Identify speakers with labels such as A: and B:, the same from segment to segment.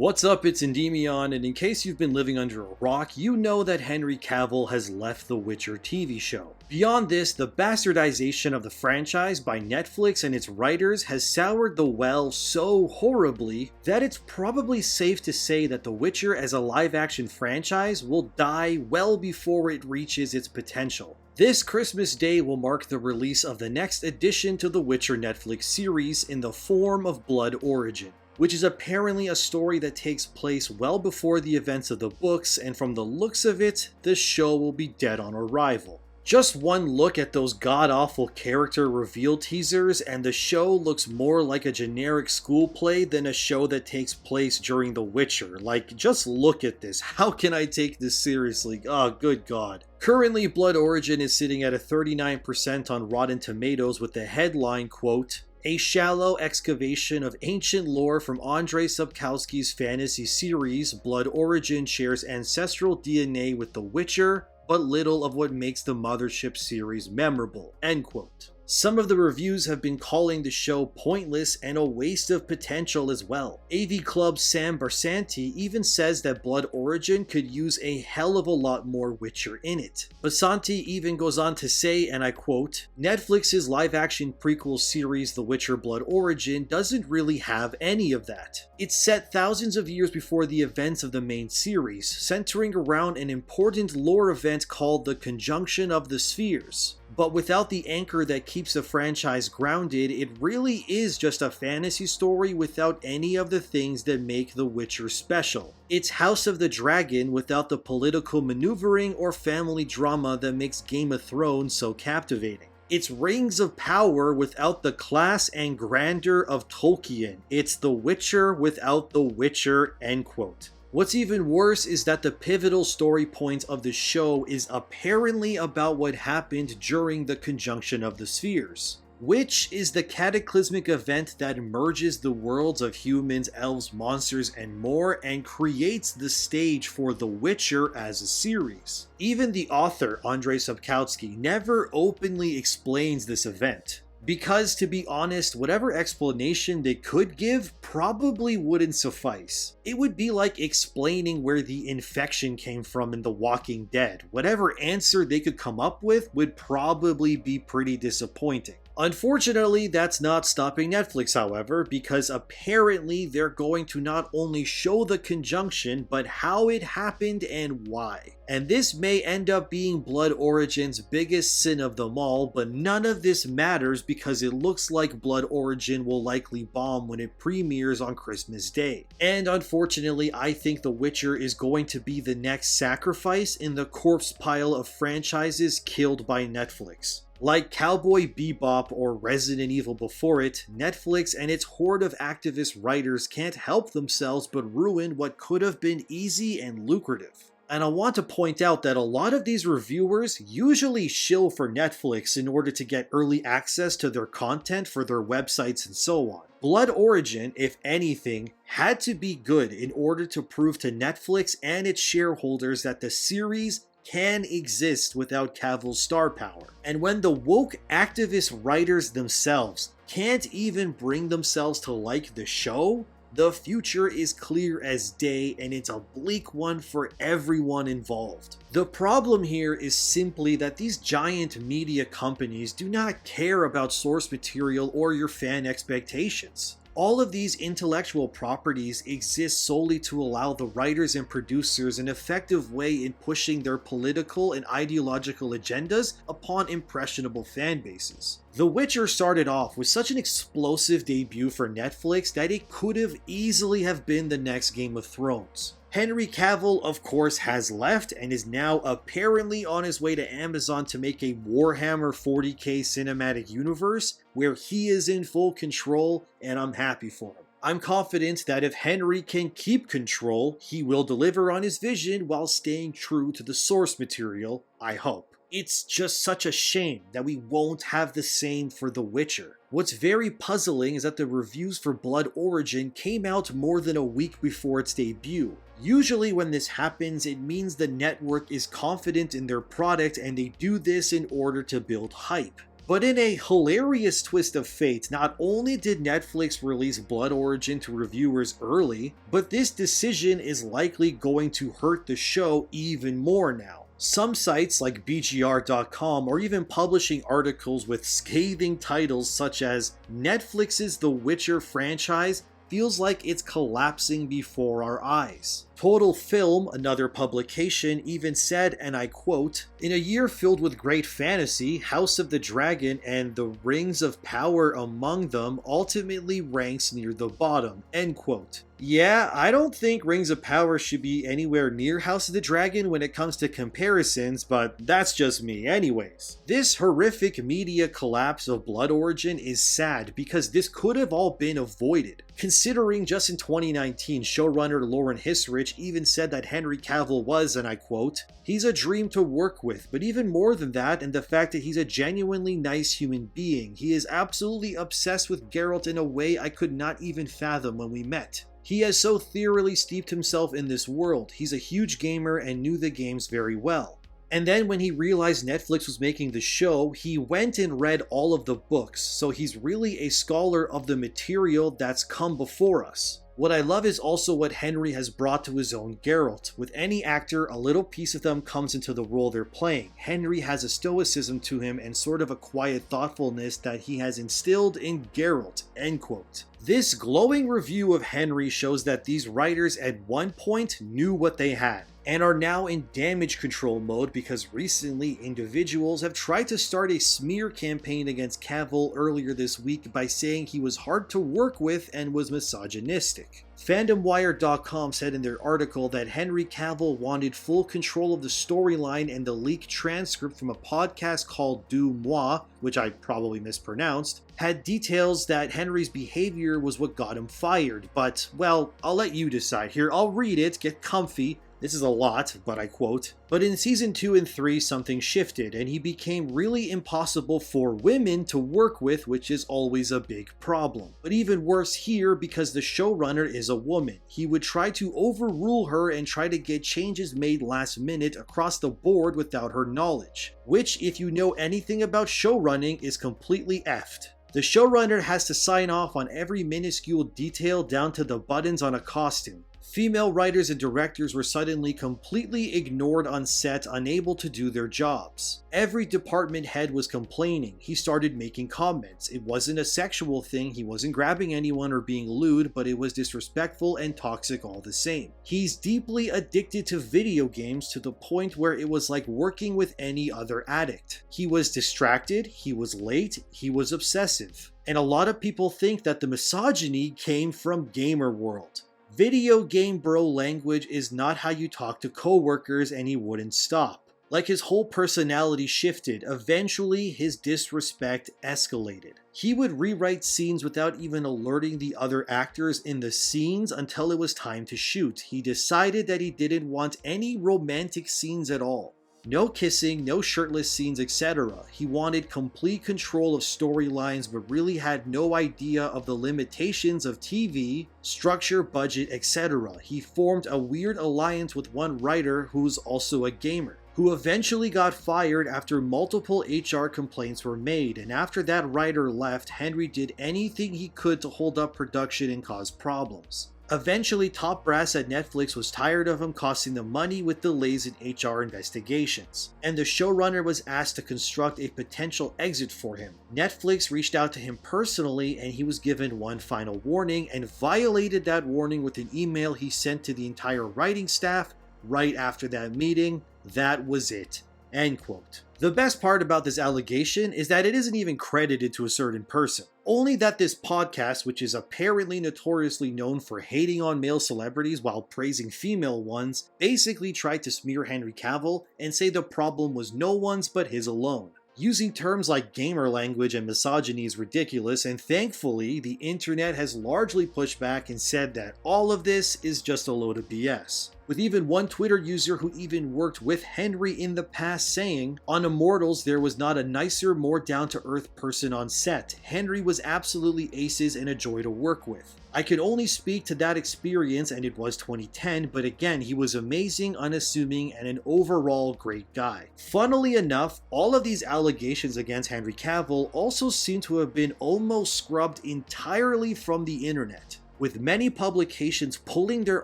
A: What's up, it's Endymion, and in case you've been living under a rock, you know that Henry Cavill has left the Witcher TV show. Beyond this, the bastardization of the franchise by Netflix and its writers has soured the well so horribly that it's probably safe to say that The Witcher as a live-action franchise will die well before it reaches its potential. This Christmas Day will mark the release of the next addition to the Witcher Netflix series in the form of Blood Origin, which is apparently a story that takes place well before the events of the books, and from the looks of it, the show will be dead on arrival. Just one look at those god-awful character reveal teasers and the show looks more like a generic school play than a show that takes place during The Witcher. Like, just look at this. How can I take this seriously? Oh, good god. Currently, Blood Origin is sitting at a 39% on Rotten Tomatoes with the headline, quote, "A shallow excavation of ancient lore from Andrzej Sapkowski's fantasy series, Blood Origin shares ancestral DNA with The Witcher, but little of what makes the Mothership series memorable," end quote. Some of the reviews have been calling the show pointless and a waste of potential as well. AV Club's Sam Barsanti even says that Blood Origin could use a hell of a lot more Witcher in it. Barsanti even goes on to say, and I quote, "Netflix's live-action prequel series The Witcher Blood Origin doesn't really have any of that. It's set thousands of years before the events of the main series, centering around an important lore event called the Conjunction of the Spheres. But without the anchor that keeps the franchise grounded, it really is just a fantasy story without any of the things that make The Witcher special. It's House of the Dragon without the political maneuvering or family drama that makes Game of Thrones so captivating. It's Rings of Power without the class and grandeur of Tolkien. It's The Witcher without The Witcher," end quote. What's even worse is that the pivotal story point of the show is apparently about what happened during the Conjunction of the Spheres, which is the cataclysmic event that merges the worlds of humans, elves, monsters, and more, and creates the stage for The Witcher as a series. Even the author, Andrzej Sapkowski, never openly explains this event. Because, to be honest, whatever explanation they could give probably wouldn't suffice. It would be like explaining where the infection came from in The Walking Dead. Whatever answer they could come up with would probably be pretty disappointing. Unfortunately, that's not stopping Netflix, however, because apparently they're going to not only show the conjunction, but how it happened and why. And this may end up being Blood Origin's biggest sin of them all, but none of this matters because it looks like Blood Origin will likely bomb when it premieres on Christmas Day. And unfortunately, I think The Witcher is going to be the next sacrifice in the corpse pile of franchises killed by Netflix. Like Cowboy Bebop or Resident Evil before it, Netflix and its horde of activist writers can't help themselves but ruin what could have been easy and lucrative. And I want to point out that a lot of these reviewers usually shill for Netflix in order to get early access to their content for their websites and so on. Blood Origin, if anything, had to be good in order to prove to Netflix and its shareholders that the series can exist without Cavill's star power. And when the woke activist writers themselves can't even bring themselves to like the show, the future is clear as day and it's a bleak one for everyone involved. The problem here is simply that these giant media companies do not care about source material or your fan expectations. All of these intellectual properties exist solely to allow the writers and producers an effective way in pushing their political and ideological agendas upon impressionable fan bases. The Witcher started off with such an explosive debut for Netflix that it could have easily have been the next Game of Thrones. Henry Cavill, of course, has left and is now apparently on his way to Amazon to make a Warhammer 40k cinematic universe where he is in full control, and I'm happy for him. I'm confident that if Henry can keep control, he will deliver on his vision while staying true to the source material, I hope. It's just such a shame that we won't have the same for The Witcher. What's very puzzling is that the reviews for Blood Origin came out more than a week before its debut. Usually when this happens, it means the network is confident in their product and they do this in order to build hype. But in a hilarious twist of fate, not only did Netflix release Blood Origin to reviewers early, but this decision is likely going to hurt the show even more now. Some sites like BGR.com are even publishing articles with scathing titles such as "Netflix's The Witcher franchise feels like it's collapsing before our eyes." Total Film, another publication, even said, and I quote, "In a year filled with great fantasy, House of the Dragon and the Rings of Power among them ultimately ranks near the bottom," end quote. Yeah, I don't think Rings of Power should be anywhere near House of the Dragon when it comes to comparisons, but that's just me anyways. This horrific media collapse of Blood Origin is sad because this could have all been avoided. Considering just in 2019, showrunner Lauren Hissrich even said that Henry Cavill was, and I quote, "He's a dream to work with, but even more than that, and the fact that he's a genuinely nice human being. He is absolutely obsessed with Geralt in a way I could not even fathom when we met. He has so thoroughly steeped himself in this world. He's a huge gamer and knew the games very well." And then when he realized Netflix was making the show, he went and read all of the books, so he's really a scholar of the material that's come before us. What I love is also what Henry has brought to his own Geralt. With any actor, a little piece of them comes into the role they're playing. Henry has a stoicism to him and sort of a quiet thoughtfulness that he has instilled in Geralt, end quote. This glowing review of Henry shows that these writers at one point knew what they had, and are now in damage control mode because recently individuals have tried to start a smear campaign against Cavill earlier this week by saying he was hard to work with and was misogynistic. FandomWire.com said in their article that Henry Cavill wanted full control of the storyline, and the leaked transcript from a podcast called Du Moi, which I probably mispronounced, had details that Henry's behavior was what got him fired. But, well, I'll let you decide here. I'll read it, get comfy. This is a lot, but I quote, "But in season 2 and 3 something shifted and he became really impossible for women to work with, which is always a big problem. But even worse here because the showrunner is a woman. He would try to overrule her and try to get changes made last minute across the board without her knowledge. Which, if you know anything about showrunning, is completely effed. The showrunner has to sign off on every minuscule detail down to the buttons on a costume. Female writers and directors were suddenly completely ignored on set, unable to do their jobs. Every department head was complaining. He started making comments. It wasn't a sexual thing, he wasn't grabbing anyone or being lewd, but it was disrespectful and toxic all the same. He's deeply addicted to video games to the point where it was like working with any other addict. He was distracted, he was late, he was obsessive. And a lot of people think that the misogyny came from Gamer World. Video game bro language is not how you talk to coworkers, and he wouldn't stop. Like his whole personality shifted. Eventually, his disrespect escalated. He would rewrite scenes without even alerting the other actors in the scenes until it was time to shoot. He decided that he didn't want any romantic scenes at all. No kissing, no shirtless scenes, etc. He wanted complete control of storylines but really had no idea of the limitations of TV, structure, budget, etc. He formed a weird alliance with one writer who's also a gamer, who eventually got fired after multiple HR complaints were made, and after that writer left, Henry did anything he could to hold up production and cause problems. Eventually, top brass at Netflix was tired of him costing them money with delays in HR investigations, and the showrunner was asked to construct a potential exit for him. Netflix reached out to him personally, and he was given one final warning and violated that warning with an email he sent to the entire writing staff right after that meeting. That was it. End quote. The best part about this allegation is that it isn't even credited to a certain person. Only that this podcast, which is apparently notoriously known for hating on male celebrities while praising female ones, basically tried to smear Henry Cavill and say the problem was no one's but his alone. Using terms like gamer language and misogyny is ridiculous, and thankfully, the internet has largely pushed back and said that all of this is just a load of BS. with even one Twitter user who even worked with Henry in the past saying, "On Immortals, there was not a nicer, more down-to-earth person on set. Henry was absolutely aces and a joy to work with. I can only speak to that experience, and it was 2010, but again, he was amazing, unassuming, and an overall great guy." Funnily enough, all of these allegations against Henry Cavill also seem to have been almost scrubbed entirely from the internet, with many publications pulling their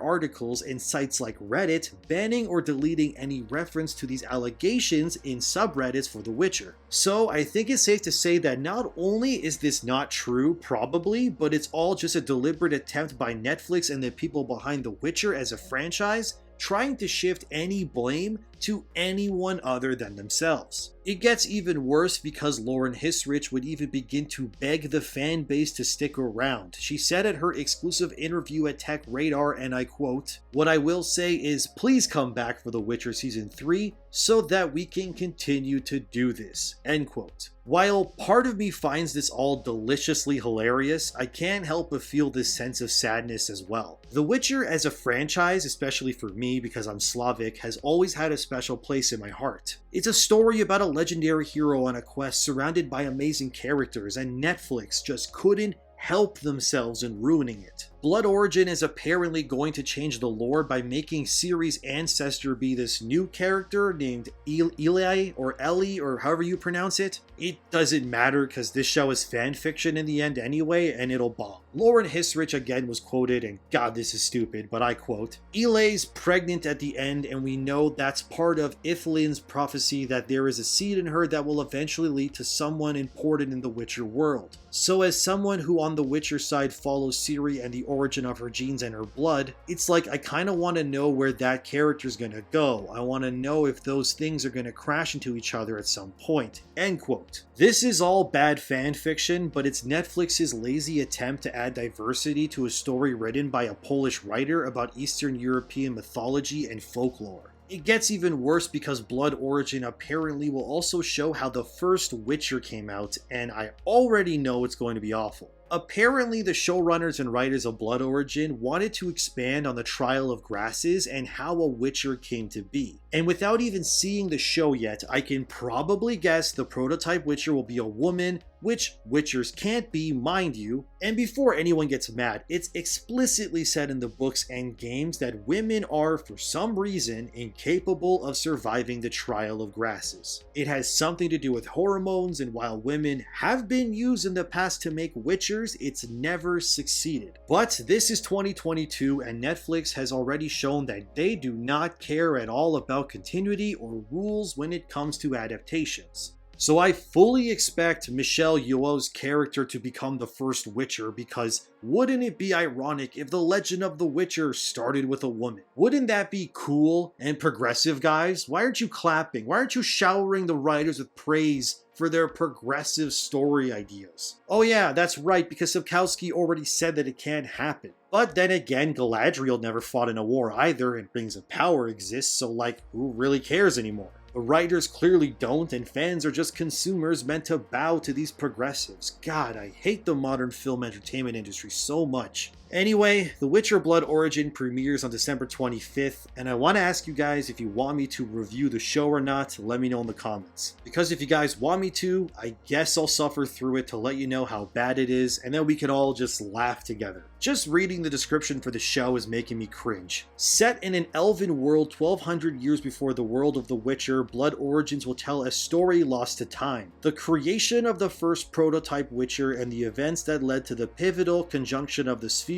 A: articles in sites like Reddit, banning or deleting any reference to these allegations in subreddits for The Witcher. So I think it's safe to say that not only is this not true, probably, but it's all just a deliberate attempt by Netflix and the people behind The Witcher as a franchise, trying to shift any blame to anyone other than themselves. It gets even worse because Lauren Hissrich would even begin to beg the fan base to stick around. She said at her exclusive interview at Tech Radar, and I quote, "What I will say is please come back for The Witcher Season 3 so that we can continue to do this," end quote. While part of me finds this all deliciously hilarious, I can't help but feel this sense of sadness as well. The Witcher as a franchise, especially for me because I'm Slavic, has always had a special place in my heart. It's a story about a legendary hero on a quest surrounded by amazing characters, and Netflix just couldn't help themselves in ruining it. Blood Origin is apparently going to change the lore by making Ciri's ancestor be this new character named Eli or Ellie or however you pronounce it. It doesn't matter because this show is fanfiction in the end anyway, and it'll bomb. Lauren Hissrich again was quoted, and God, this is stupid, but I quote, "Eli's pregnant at the end, and we know that's part of Ithlin's prophecy that there is a seed in her that will eventually lead to someone important in the Witcher world. So as someone who on the Witcher side follows Ciri and the origin of her genes and her blood, it's like I kind of want to know where that character's gonna go. I want to know if those things are gonna crash into each other at some point," end quote. This is all bad fan fiction, but it's Netflix's lazy attempt to add diversity to a story written by a Polish writer about Eastern European mythology and folklore. It gets even worse because Blood Origin apparently will also show how the first Witcher came out, and I already know it's going to be awful. Apparently, the showrunners and writers of Blood Origin wanted to expand on the Trial of Grasses and how a Witcher came to be. And without even seeing the show yet, I can probably guess the prototype Witcher will be a woman, which Witchers can't be, mind you. And before anyone gets mad, it's explicitly said in the books and games that women are, for some reason, incapable of surviving the Trial of Grasses. It has something to do with hormones, and while women have been used in the past to make Witchers, it's never succeeded. But this is 2022, and Netflix has already shown that they do not care at all about continuity or rules when it comes to adaptations. So I fully expect Michelle Yeoh's character to become the first Witcher, because wouldn't it be ironic if The Legend of the Witcher started with a woman? Wouldn't that be cool and progressive, guys? Why aren't you clapping? Why aren't you showering the writers with praise for their progressive story ideas? Oh yeah, that's right, because Sapkowski already said that it can't happen. But then again, Galadriel never fought in a war either, and Rings of Power exists, so like, who really cares anymore? The writers clearly don't, and fans are just consumers meant to bow to these progressives. God, I hate the modern film entertainment industry so much. Anyway, The Witcher Blood Origin premieres on December 25th, and I want to ask you guys if you want me to review the show or not. Let me know in the comments. Because if you guys want me to, I guess I'll suffer through it to let you know how bad it is, and then we can all just laugh together. Just reading the description for the show is making me cringe. Set in an elven world 1200 years before the world of The Witcher, Blood Origins will tell a story lost to time. The creation of the first prototype Witcher and the events that led to the pivotal conjunction of the spheres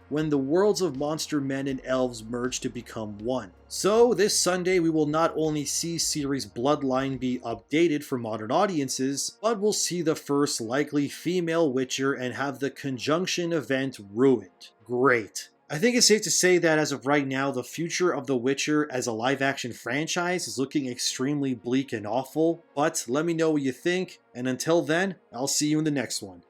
A: when the worlds of monster men and elves merge to become one. So this Sunday we will not only see Ciri's bloodline be updated for modern audiences, but we'll see the first likely female Witcher and have the conjunction event ruined. Great. I think it's safe to say that as of right now, the future of The Witcher as a live-action franchise is looking extremely bleak and awful, but let me know what you think, and until then, I'll see you in the next one.